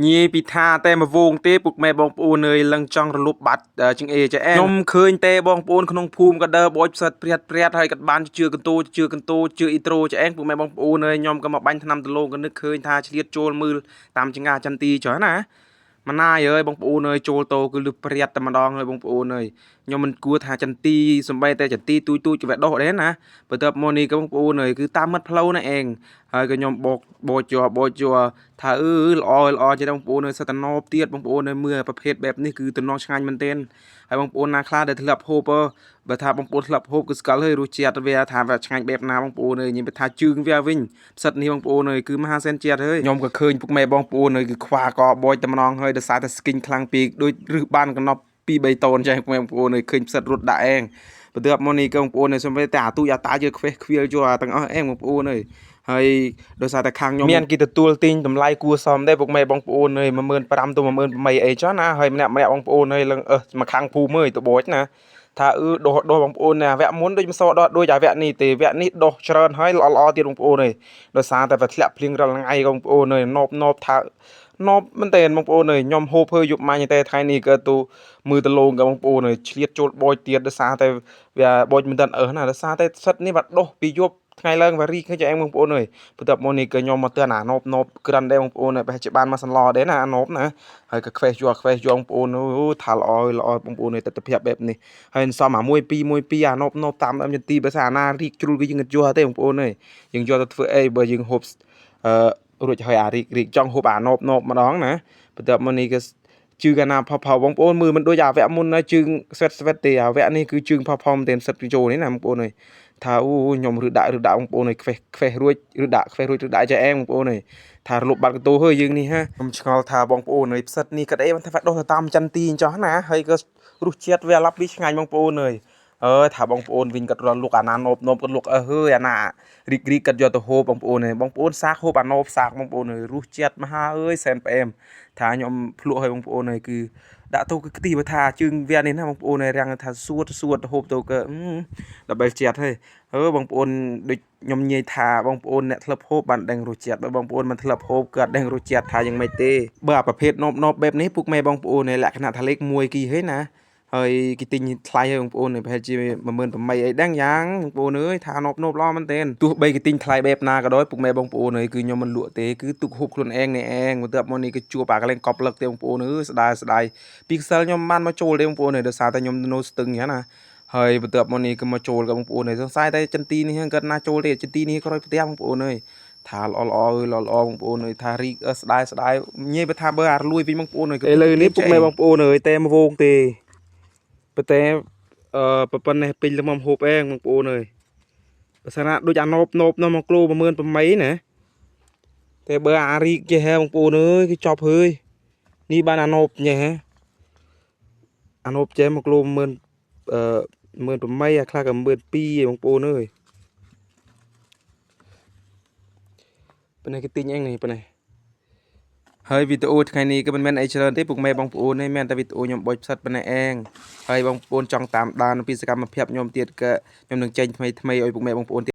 ញីពីថាតែមកវងទេពុកម៉ែបងប្អូនអើយឡើងចង់រលុបបាត់ជាងអេចាអែខ្ញុំឃើញតែបងប្អូនក្នុងភូមិក៏ដើរបោចផ្សិតព្រាត់ហើយក៏បានជឿកន្ទោជឿអ៊ីត្រូចាអែពុកម៉ែបងប្អូនអើយខ្ញុំក៏មកបាញ់ថ្នាំដលងក៏នឹកឃើញថាឆ្លៀតចូលមើលតាមចង្អាចន្ទីចុះណាម៉ណាយអើយបងប្អូនអើយចូលតោគឺលឺព្រាត់តែម្ដងហើយបងប្អូនអើយខ្ញុំមិនគួរថាចន្ទីសំបីតែចន្ទីទូចក៏វាដោះដែរណាបន្ទាប់មកនេះក៏បងប្អូនអើយគឺតាមមិត្តផ្លូវណាឯងហើយក៏ខ្ញុំបោកជាប់ថាល្អចេះបងប្អូនអើយសិតតែណប់ទៀតបងប្អូនអើយមើលប្រភេទបែបនេះគឺតំណងឆ្ងាញ់មែនទែនហើយបងប្អូនណាខ្លះដែលធ្លាប់ហូបបើថាបងប្អូនធ្លាប់ហូបគឺស្គាល់ហើយរសជាតិវាថាវាឆ្ងាញ់បែបណាបងប្អូនអើយនិយាយថាជើងវាវិញផ្សិតនេះបងប្អូនអើយគឺមហាសែនជាតិហើយខ្ញុំក៏ឃើញពុកម៉ែបងប្អូនអើយគឺខ្វះកបោចតែម្ដងហើយដោយសារតែ skin ខ្លាំងពេកដូចរឹសបានកណប់2-3តូនចេះបងប្អូនអើយឃើញផ្សិតរត់ដាក់ឯងបន្ទាប់មកនេះក៏បងប្អូនអើយសំបីតែអាទូចអាតាយើខ្វេះខ្វៀលយកទាំងអស់ឯងបងប្អូនអើយហើយដោយសារតែខាងខ្ញុំមានគេទទួលទិញតម្លៃគួរសមដែរពុកម៉ែបងប្អូនអើយ15000ទៅ18000អីចុះណាហើយម្នាក់បងប្អូនអើយឡើងមកខាងភូមិអើយទៅបោចណាថាដោះបងប្អូនណាវគ្គមុនដូចមិនសដោះដូចអាវគ្គនេះទេវគ្គនេះដោះច្រើនហើយល្អទៀតបងប្អូនអើយដោយសារតែវាធ្លាក់ភ្លៀងរាល់ថ្ងៃបងប្អូនអើយណប់ថាណប់មែនតើបងប្អូនអើយខ្ញុំហូបhơiយប់ម៉ាញ់តែថ្ងៃនេះក៏ទូមើលទៅលងក៏បងប្អូនអើយឆ្លៀតចូលបោចទៀតដោយសារតែវាបោចមិនទាន់ណាដោយសារតែសិតនេះបាត់ដោះពីយប់ថ្ងៃឡើងវារីកឃើញឯងបងប្អូនអើយបន្ទាប់មកនេះក៏ខ្ញុំមកទិញអាណប់ក្រិនដែរបងប្អូនប្រហែលជាបានមកសន្លដែរណាអាណប់ណាហើយក៏ខ្វេះយកបងប្អូនអូថាល្អបងប្អូនអើយទិដ្ឋភាពបែបនេះហើយសំអា1 2អាណប់តាមដើមចន្ទីបើសាណារីកជ្រុលគឺយើងយកទេបងប្អូនអើយយើងយកទៅធ្វើអីបើយើងហូបរួចហើយអារីកចង់ហូបអាណប់ម្ដងណាបន្ទាប់មកនេះក៏ជឿកាលណាផុសបងប្អូនមើលមិនដូចអាវគ្គមុនណាជើងស្វេតទេអាវគ្គនេះគឺជើងផុសមែនទែនសិតចូលនេះណាបងប្អូនអើយថាអូខ្ញុំរឹដាក់បងប្អូនអើយខ្វេះរួចរឹដាក់ចែអែងបងប្អូនអើយថារលុបបាត់កន្ទោហើយយើងនេះហាខ្ញុំឆ្ងល់ថាបងប្អូនអើយផ្សិតនេះក៏អីមិនថាដោះទៅតាមចន្ទីអញ្ចឹងណាហើយក៏រសជាតិវាឡាប់វាឆ្ងាញ់បងប្អូនអើយថាបងប្អូនវិញក៏រលុកអាណានប់ក៏លុកហើយអាណារីកក៏យកទៅហូបបងប្អូនអើយបងប្អូនសាកហូបអាណប់សាកបងប្អូនអើយរសជាតិមហាអើយសែនផ្អែមថាខ្ញុំភ្លក់ឲ្យបងប្អូនអើយគឺដាក់ទៅគឺខ្ទិះបើថាជើងវានេះណាបងប្អូនរាំងថាសួតហូបទៅក៏ដល់បែលជាតិហើយបងប្អូនដូចខ្ញុំនិយាយថាបងប្អូនអ្នកធ្លាប់ហូបបានដឹងរសជាតិបើបងប្អូនមិនធ្លាប់ហូបក៏អត់ដឹងរសជាតិថាយ៉ាងម៉េចទេបើអាប្រភេទនប់បែបនេះពុកម៉ែបងប្អូនលក្ខណៈថាលេខ1គីហីណាហើយគេទិញថ្លៃហើយបងប្អូនប្រហែលជា18000អីដឹងយ៉ាងបងប្អូនអើយថានប់ល្អមែនទែនទោះបីគេទិញថ្លៃបែបណាក៏ដោយពុកម៉ែបងប្អូនអើយគឺខ្ញុំមិនលក់ទេគឺទុកហូបខ្លួនឯងនេះឯងបន្ទាប់មកនេះក៏ជួបអាកន្លែងកប់លឹកទេបងប្អូនអើយស្ដាយពីខ្សែខ្ញុំបានមកចូលទេបងប្អូនអើយដោយសារតែខ្ញុំនៅស្ទឹងហ្នឹងណាហើយបន្ទាប់មកនេះក៏មកចូលกับបងប្អូនអើយសង្ស័យតែចន្ទីនេះគាត់ណាចូលទេចន្ទីនេះក្រោយផ្ទះបងប្អូនអើយថាល្អបងប្អូនអើយថារីកស្ដាយញ៉េបើថាបើអារលួយវិញបងប្អូនអើយឥឡូវនេះពុកម៉ែបងប្អូនអើយតែមកវងទេប៉ុន្តែប៉ុណ្ណេះពេញល្មមហូបឯងបងប្អូនអើយបើសិនណាដូចអាណប់នោះមកគីឡូ18000ណាតែបើអារីកចេះហ៎បងប្អូនអើយគឺចប់ហើយនេះបានអាណប់ញ៉េហ៎អាណប់ចេះ1គីឡូ18000អាខ្លះក៏12000បងប្អូនអើយប៉ុណ្ណេះគេទិញអីនេះប៉ុណ្ណេះហើយវីដេអូថ្ងៃនេះក៏មិនមែនអីច្រើនទេពុកម៉ែបងប្អូនទេមែនតែវីដេអូខ្ញុំបោចផ្សិតប៉ុណ្ណេះឯងហើយបងប្អូនចង់តាមដានពីសកម្មភាពខ្ញុំទៀតក៏ខ្ញុំនឹងចេញថ្មីឲ្យពុកម៉ែបងប្អូន